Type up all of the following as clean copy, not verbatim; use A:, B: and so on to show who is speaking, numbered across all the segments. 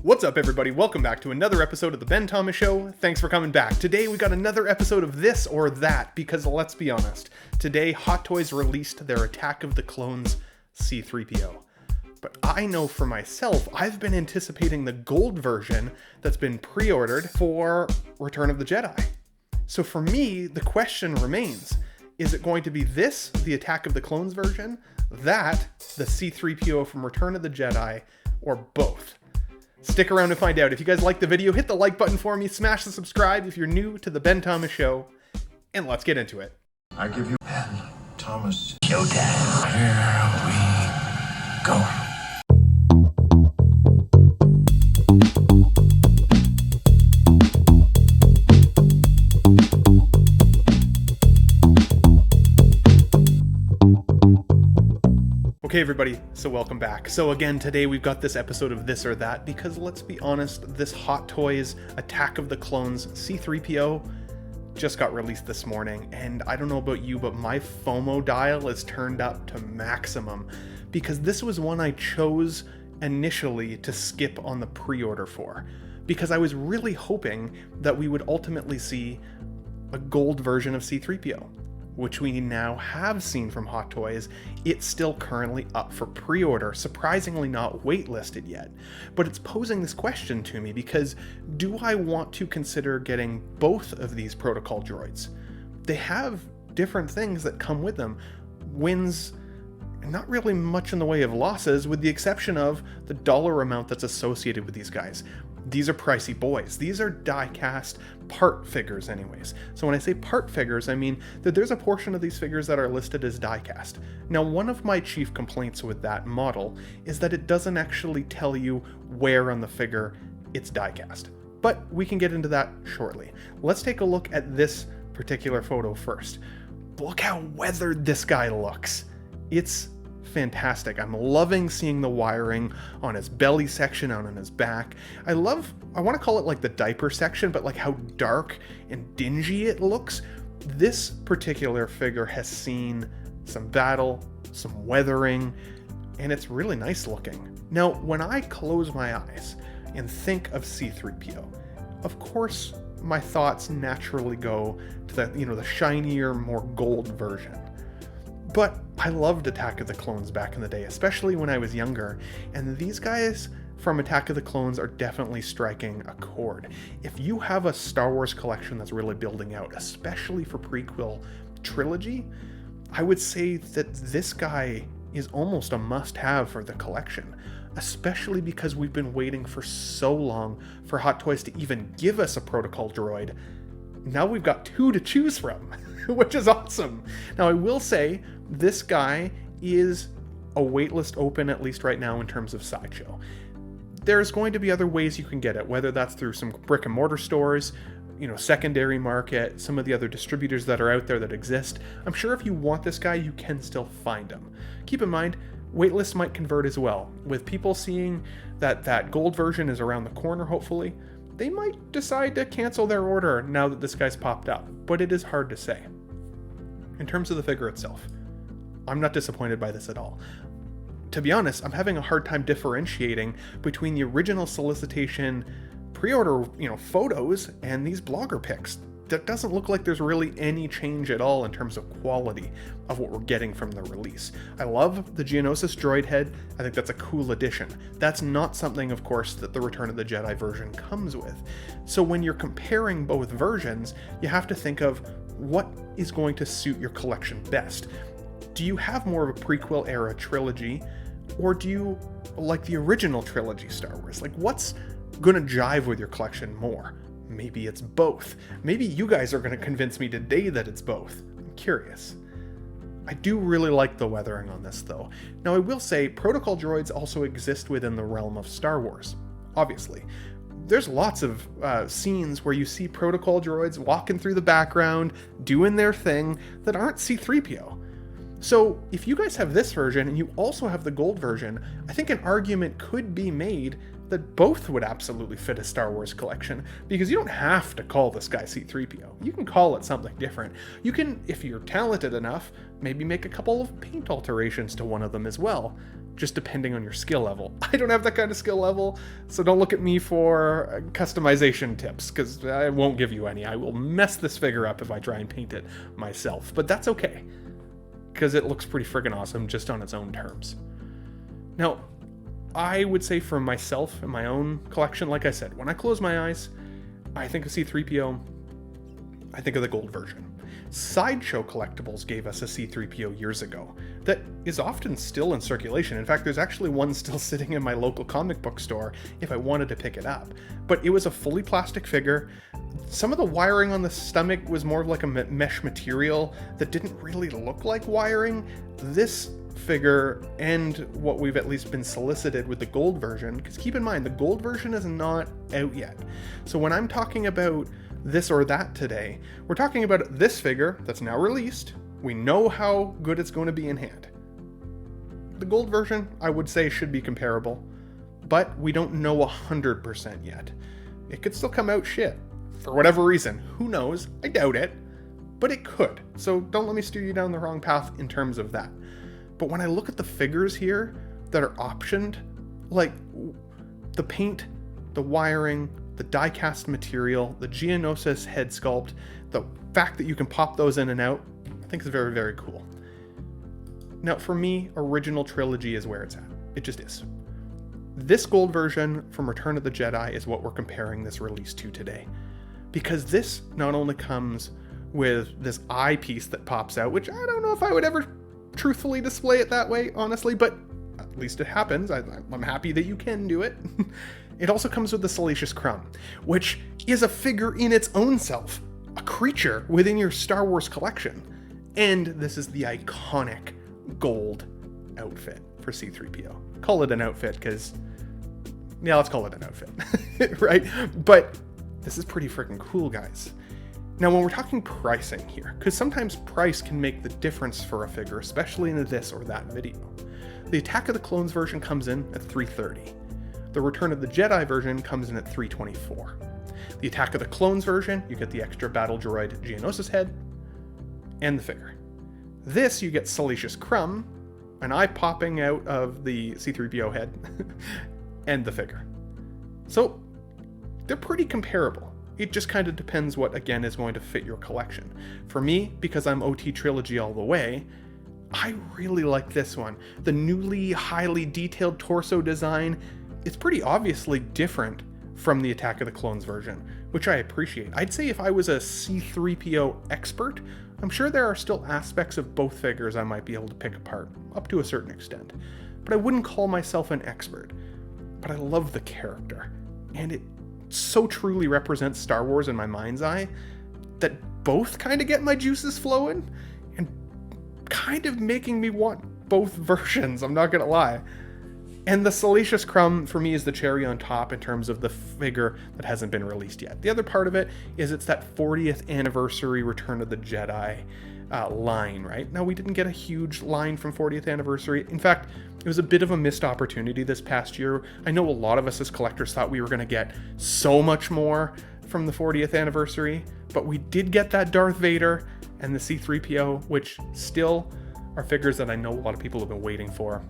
A: What's up, everybody? Welcome back to another episode of The Ben Thomas Show. Thanks for coming back. Today we got another episode of this or that, because let's be honest, today Hot Toys released their Attack of the Clones C-3PO. But I know for myself, I've been anticipating the gold version that's been pre-ordered for Return of the Jedi. So for me, the question remains, is it going to be this, the Attack of the Clones version, that, the C-3PO from Return of the Jedi, or both? Stick around to find out. If you guys like the video, hit the like button for me, smash the subscribe if you're new to the Ben Thomas Show, and let's get into it.
B: I give you Ben Thomas Showtime. Here we go.
A: Okay, everybody, so welcome back. So again, today we've got this episode of This or That, because let's be honest, this Hot Toys Attack of the Clones C-3PO just got released this morning, and I don't know about you, but my FOMO dial is turned up to maximum, because this was one I chose initially to skip on the pre-order for, because I was really hoping that we would ultimately see a gold version of C-3PO. Which we now have seen from Hot Toys. It's still currently up for pre-order, surprisingly not waitlisted yet. But it's posing this question to me because do I want to consider getting both of these protocol droids? They have different things that come with them. Wins, not really much in the way of losses, with the exception of the dollar amount that's associated with these guys. These are pricey boys. These are die-cast part figures anyways. So when I say part figures, I mean that there's a portion of these figures that are listed as die-cast. Now, one of my chief complaints with that model is that it doesn't actually tell you where on the figure it's die-cast. But we can get into that shortly. Let's take a look at this particular photo first. Look how weathered this guy looks. It's fantastic. I'm loving seeing the wiring on his belly section, out on his back. I want to call it like the diaper section, but like how dark and dingy it looks. This particular figure has seen some battle, some weathering, and it's really nice looking. Now, when I close my eyes and think of C-3PO, of course, my thoughts naturally go to the shinier, more gold version. But I loved Attack of the Clones back in the day, especially when I was younger, and these guys from Attack of the Clones are definitely striking a chord. If you have a Star Wars collection that's really building out, especially for prequel trilogy, I would say that this guy is almost a must-have for the collection, especially because we've been waiting for so long for Hot Toys to even give us a protocol droid. Now we've got two to choose from, which is awesome. Now, I will say, this guy is a waitlist open, at least right now, in terms of Sideshow. There's going to be other ways you can get it, whether that's through some brick and mortar stores, secondary market, some of the other distributors that are out there that exist. I'm sure if you want this guy, you can still find him. Keep in mind, waitlists might convert as well. With people seeing that gold version is around the corner, hopefully, they might decide to cancel their order now that this guy's popped up, but it is hard to say. In terms of the figure itself, I'm not disappointed by this at all. To be honest, I'm having a hard time differentiating between the original solicitation pre-order, photos and these blogger pics. That doesn't look like there's really any change at all in terms of quality of what we're getting from the release. I love the Geonosis droid head. I think that's a cool addition. That's not something, of course, that the Return of the Jedi version comes with. So when you're comparing both versions, you have to think of what is going to suit your collection best. Do you have more of a prequel era trilogy, or do you like the original trilogy Star Wars? Like, what's gonna jive with your collection more? Maybe it's both. Maybe you guys are going to convince me today that it's both. I'm curious. I do really like the weathering on this, though. Now, I will say, protocol droids also exist within the realm of Star Wars, obviously. There's lots of scenes where you see protocol droids walking through the background, doing their thing, that aren't C-3PO. So, if you guys have this version, and you also have the gold version, I think an argument could be made that both would absolutely fit a Star Wars collection, because you don't have to call this guy C-3PO. You can call it something different. You can, if you're talented enough, maybe make a couple of paint alterations to one of them as well. just depending on your skill level. I don't have that kind of skill level, so don't look at me for customization tips, because I won't give you any. I will mess this figure up if I try and paint it myself, but that's okay, because it looks pretty friggin' awesome just on its own terms. Now, I would say for myself and my own collection, like I said, when I close my eyes, I think of C-3PO, I think of the gold version. Sideshow Collectibles gave us a C-3PO years ago that is often still in circulation. In fact, there's actually one still sitting in my local comic book store if I wanted to pick it up. But it was a fully plastic figure. Some of the wiring on the stomach was more of like a mesh material that didn't really look like wiring. This figure, and what we've at least been solicited with the gold version, because keep in mind, the gold version is not out yet. So when I'm talking about this or that today, we're talking about this figure that's now released. We know how good it's going to be in hand. The gold version, I would say, should be comparable, but we don't know 100% yet. It could still come out shit, for whatever reason. Who knows? I doubt it, but it could. So don't let me steer you down the wrong path in terms of that. But when I look at the figures here that are optioned, like the paint, the wiring, the die-cast material, the Geonosis head sculpt, the fact that you can pop those in and out, I think is very, very cool. Now, for me, original trilogy is where it's at. It just is. This gold version from Return of the Jedi is what we're comparing this release to today. Because this not only comes with this eyepiece that pops out, which I don't know if I would ever truthfully display it that way, honestly, but at least it happens. I'm happy that you can do it. It also comes with the Salacious Crumb, which is a figure in its own self, a creature within your Star Wars collection. And this is the iconic gold outfit for C-3PO. Call it an outfit, because, yeah, let's call it an outfit, right? But this is pretty freaking cool, guys. Now, when we're talking pricing here, because sometimes price can make the difference for a figure, especially in this or that video. The Attack of the Clones version comes in at $330. The Return of the Jedi version comes in at $324. The Attack of the Clones version, you get the extra battle droid Geonosis head and the figure. This, you get Salacious Crumb, an eye popping out of the C-3PO head, and the figure. So, they're pretty comparable. It just kind of depends what, again, is going to fit your collection. For me, because I'm OT Trilogy all the way, I really like this one. The newly highly detailed torso design is pretty obviously different from the Attack of the Clones version, which I appreciate. I'd say if I was a C-3PO expert, I'm sure there are still aspects of both figures I might be able to pick apart, up to a certain extent. But I wouldn't call myself an expert. But I love the character, and it so truly represents Star Wars in my mind's eye that both kind of get my juices flowing and kind of making me want both versions, I'm not gonna lie. And the Salacious Crumb for me is the cherry on top in terms of the figure that hasn't been released yet. The other part of it is it's that 40th anniversary Return of the Jedi line, right? Now, we didn't get a huge line from 40th anniversary. In fact, it was a bit of a missed opportunity this past year. I know a lot of us as collectors thought we were going to get so much more from the 40th anniversary, but we did get that Darth Vader and the C-3PO, which still are figures that I know a lot of people have been waiting for.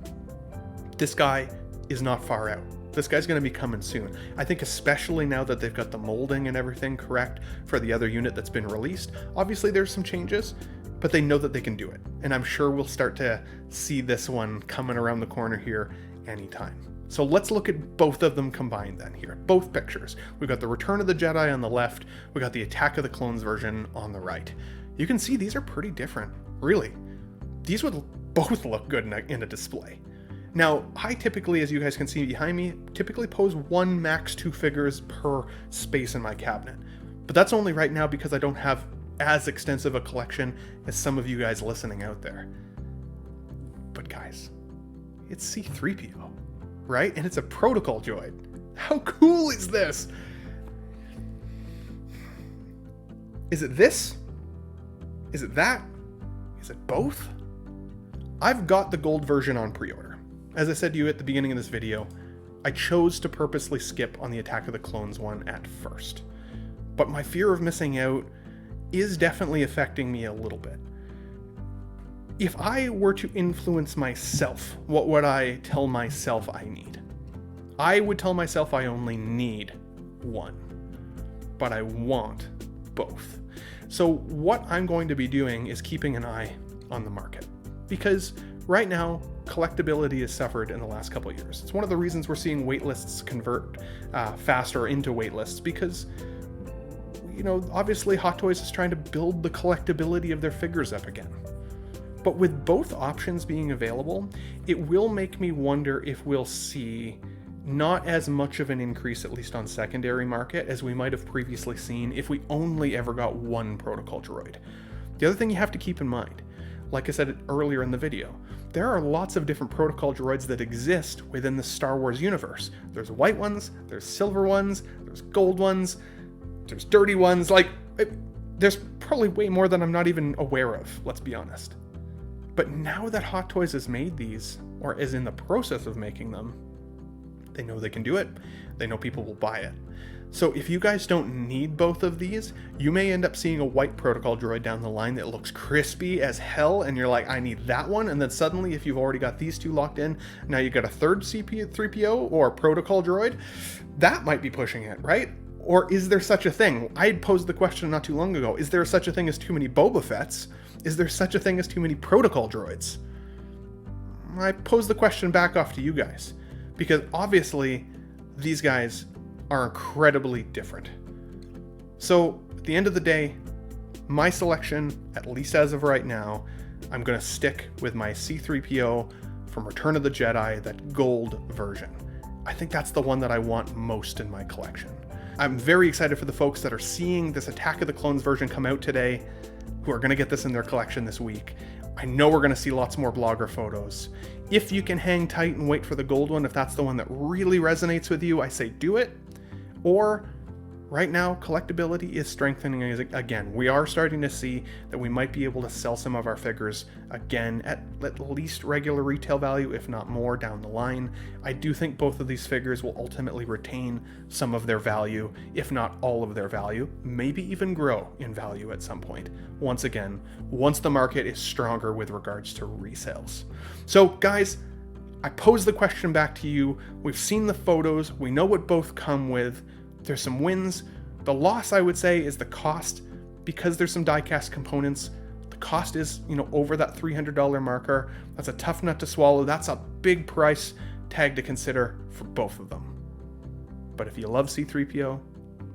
A: This guy is not far out. This guy's going to be coming soon. I think especially now that they've got the molding and everything correct for the other unit that's been released. Obviously there's some changes, but they know that they can do it. And I'm sure we'll start to see this one coming around the corner here anytime. So let's look at both of them combined then here. Both pictures. We've got the Return of the Jedi on the left. We got the Attack of the Clones version on the right. You can see these are pretty different, really. These would both look good in a display. Now, I typically, as you guys can see behind me, typically pose 1, max 2 figures per space in my cabinet. But that's only right now because I don't have as extensive a collection as some of you guys listening out there. But guys, it's C-3PO, right? And it's a protocol droid. How cool is this? Is it this? Is it that? Is it both? I've got the gold version on pre-order. As I said to you at the beginning of this video, I chose to purposely skip on the Attack of the Clones one at first. But my fear of missing out is definitely affecting me a little bit. If I were to influence myself, what would I tell myself I need? I would tell myself I only need one, but I want both. So what I'm going to be doing is keeping an eye on the market, because right now collectability has suffered in the last couple of years. It's one of the reasons we're seeing waitlists convert faster into waitlists, because obviously Hot Toys is trying to build the collectability of their figures up again. But with both options being available, it will make me wonder if we'll see not as much of an increase, at least on secondary market, as we might have previously seen if we only ever got one protocol droid. The other thing you have to keep in mind, like I said earlier in the video, there are lots of different protocol droids that exist within the Star Wars universe. There's white ones, there's silver ones, there's gold ones, there's dirty ones. There's probably way more than I'm not even aware of, let's be honest. But now that Hot Toys has made these, or is in the process of making them, they know they can do it. They know people will buy it. So if you guys don't need both of these, you may end up seeing a white protocol droid down the line that looks crispy as hell, and you're like, I need that one. And then suddenly, if you've already got these two locked in, now you got a third C-3PO or protocol droid, that might be pushing it, right? Or is there such a thing? I posed the question not too long ago. Is there such a thing as too many Boba Fetts? Is there such a thing as too many protocol droids? I pose the question back off to you guys, because obviously these guys are incredibly different. So at the end of the day, my selection, at least as of right now, I'm going to stick with my C-3PO from Return of the Jedi, that gold version. I think that's the one that I want most in my collection. I'm very excited for the folks that are seeing this Attack of the Clones version come out today, who are going to get this in their collection this week. I know we're going to see lots more blogger photos. If you can hang tight and wait for the gold one, if that's the one that really resonates with you, I say do it. Or right now, collectability is strengthening again. We are starting to see that we might be able to sell some of our figures again at least regular retail value, if not more down the line. I do think both of these figures will ultimately retain some of their value, if not all of their value, maybe even grow in value at some point. Once the market is stronger with regards to resales. So guys, I pose the question back to you. We've seen the photos. We know what both come with. There's some wins. The loss, I would say, is the cost, because there's some die-cast components. The cost is, over that $300 marker. That's a tough nut to swallow. That's a big price tag to consider for both of them. But if you love C-3PO,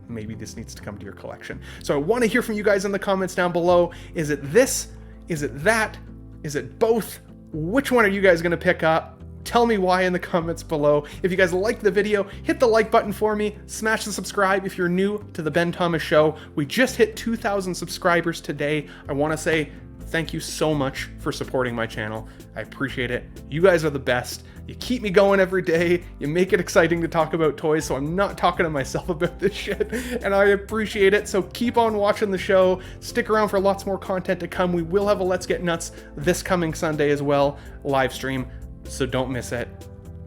A: maybe this needs to come to your collection. So I want to hear from you guys in the comments down below. Is it this? Is it that? Is it both? Which one are you guys going to pick up? Tell me why in the comments below. If you guys liked the video, hit the like button for me. Smash the subscribe if you're new to the Ben Thomas Show. We just hit 2,000 subscribers today. I want to say thank you so much for supporting my channel. I appreciate it. You guys are the best. You keep me going every day. You make it exciting to talk about toys, so I'm not talking to myself about this shit, and I appreciate it. So keep on watching the show. Stick around for lots more content to come. We will have a Let's Get Nuts this coming Sunday as well, live stream. So don't miss it.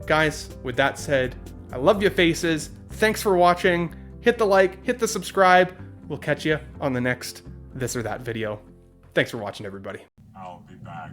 A: Guys, with that said, I love your faces. Thanks for watching. Hit the like, hit the subscribe. We'll catch you on the next This or That video. Thanks for watching, everybody.
B: I'll be back.